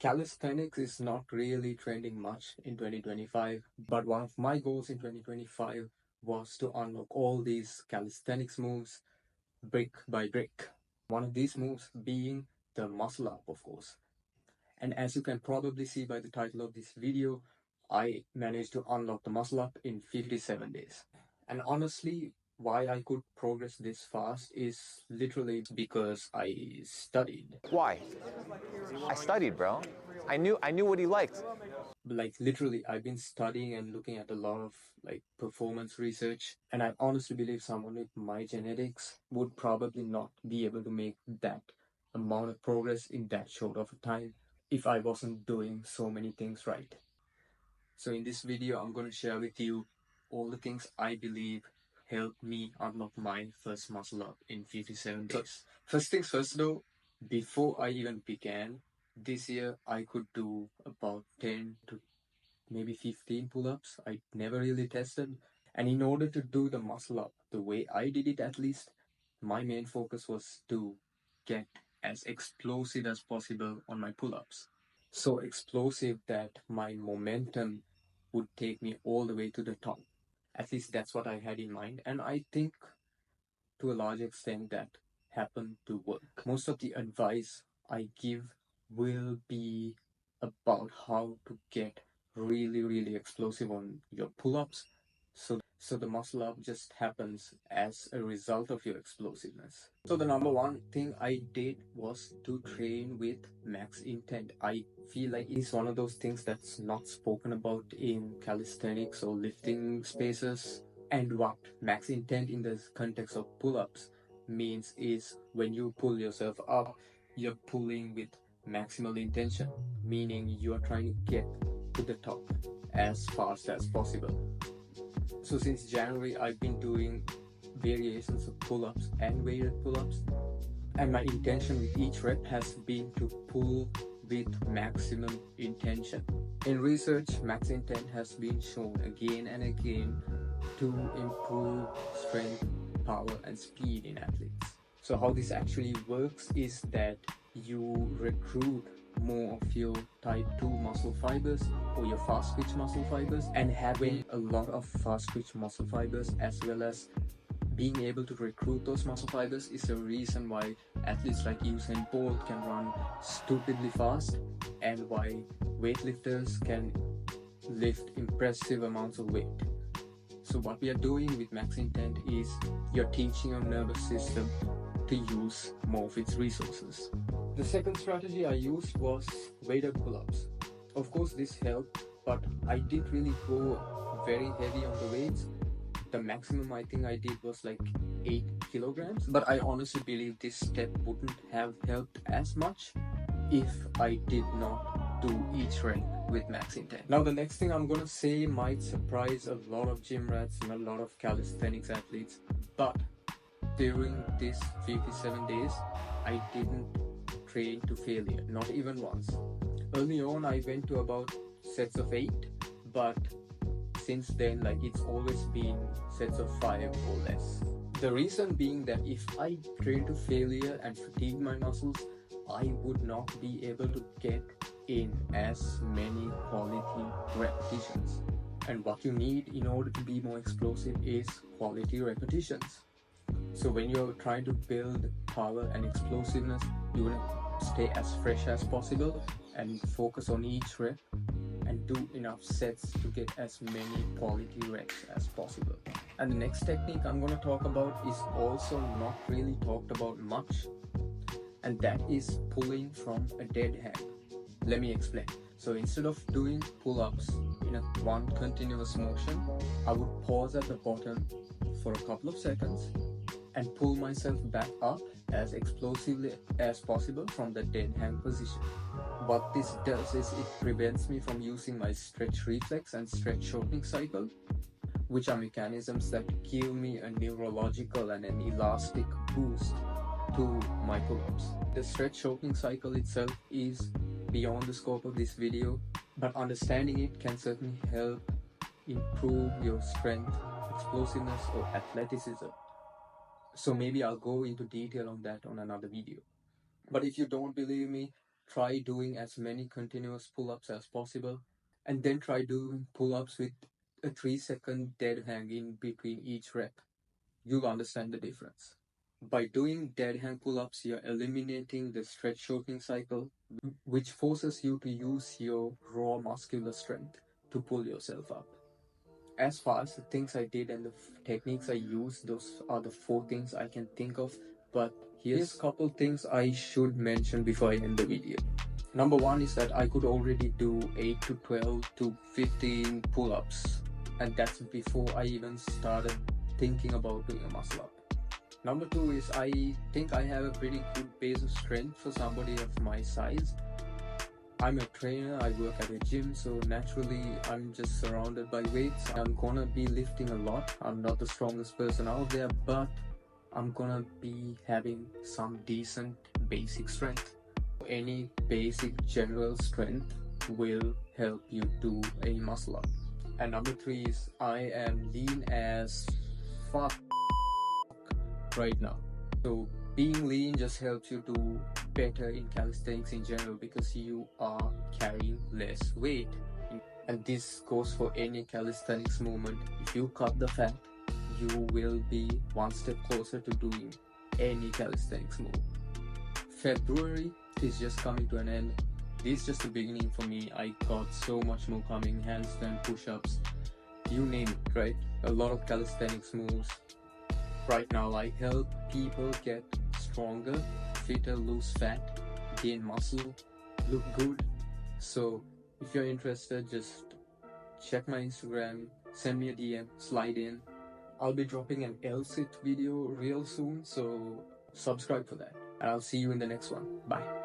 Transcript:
Calisthenics is not really trending much in 2025, but one of my goals in 2025 was to unlock all these calisthenics moves brick by brick. One of these moves being the muscle up, of course. And as you can probably see by the title of this video, I managed to unlock the muscle up in 57 days. And honestly, why I could progress this fast is literally because I studied. Why? I studied, bro. I knew what he liked. Like literally, I've been studying and looking at a lot of like performance research, and I honestly believe someone with my genetics would probably not be able to make that amount of progress in that short of a time if I wasn't doing so many things right. So in this video, I'm going to share with you all the things I believe helped me unlock my first muscle up in 57 days. First things first though, before I even began, this year I could do about 10 to maybe 15 pull-ups. I never really tested. And in order to do the muscle up the way I did it, at least, my main focus was to get as explosive as possible on my pull-ups. So explosive that my momentum would take me all the way to the top. At least that's what I had in mind. And I think to a large extent that happened to work. Most of the advice I give will be about how to get really explosive on your pull-ups. So the muscle up just happens as a result of your explosiveness. So the number one thing I did was to train with max intent. I feel like it's one of those things that's not spoken about in calisthenics or lifting spaces. And what max intent in the context of pull-ups means is when you pull yourself up, you're pulling with maximal intention, meaning you are trying to get to the top as fast as possible. So since January, I've been doing variations of pull-ups and weighted pull-ups, and my intention with each rep has been to pull with maximum intention. In research, max intent has been shown again and again to improve strength, power, and speed in athletes. So how this actually works is that you recruit more of your type 2 muscle fibers or your fast twitch muscle fibers, and having a lot of fast twitch muscle fibers as well as being able to recruit those muscle fibers is the reason why athletes like Usain Bolt can run stupidly fast and why weightlifters can lift impressive amounts of weight. So what we are doing with max intent is you're teaching your nervous system to use more of its resources. The second strategy I used was weighted pull-ups. Of course this helped, but I didn't really go very heavy on the weights. The maximum I think I did was like 8 kilograms, but I honestly believe this step wouldn't have helped as much if I did not do each rep with max intent. Now the next thing I'm gonna say might surprise a lot of gym rats and a lot of calisthenics athletes, but during these 57 days, I didn't train to failure, not even once. Early on, I went to about sets of 8, but since then, like it's always been sets of 5 or less. The reason being that if I train to failure and fatigue my muscles, I would not be able to get in as many quality repetitions. And what you need in order to be more explosive is quality repetitions. So when you're trying to build power and explosiveness, you want to stay as fresh as possible and focus on each rep and do enough sets to get as many quality reps as possible. And the next technique I'm going to talk about is also not really talked about much, and that is pulling from a dead hang. Let me explain. So instead of doing pull-ups in a one continuous motion, I would pause at the bottom for a couple of seconds and pull myself back up as explosively as possible from the dead hang position. What this does is it prevents me from using my stretch reflex and stretch shortening cycle, which are mechanisms that give me a neurological and an elastic boost to my pull-ups. The stretch shortening cycle itself is beyond the scope of this video, but understanding it can certainly help improve your strength, explosiveness, or athleticism. So maybe I'll go into detail on that on another video. But if you don't believe me, try doing as many continuous pull-ups as possible, and then try doing pull-ups with a 3-second dead hang in between each rep. You'll understand the difference. By doing dead hang pull-ups, you're eliminating the stretch choking cycle, which forces you to use your raw muscular strength to pull yourself up. As far as the things I did and the techniques I used, those are the 4 things I can think of. But here's a couple things I should mention before I end the video. Number 1 is that I could already do 8 to 12 to 15 pull-ups, and that's before I even started thinking about doing a muscle up. Number 2 is I think I have a pretty good base of strength for somebody of my size. I'm a trainer, I work at a gym, so naturally I'm just surrounded by weights. I'm gonna be lifting a lot. I'm not the strongest person out there, but I'm gonna be having some decent basic strength. Any basic general strength will help you do a muscle up. And number 3 is I am lean as fuck right now. So being lean just helps you do better in calisthenics in general because you are carrying less weight. And this goes for any calisthenics movement. If you cut the fat, you will be one step closer to doing any calisthenics move. February is just coming to an end. This is just the beginning for me. I got so much more coming, handstand, push-ups, you name it, right? A lot of calisthenics moves. Right now I help people get stronger, fitter, lose fat, gain muscle, look good. So if you're interested, just check my Instagram, send me a DM, slide in. I'll be dropping an L-sit video real soon, so subscribe for that. And I'll see you in the next one. Bye.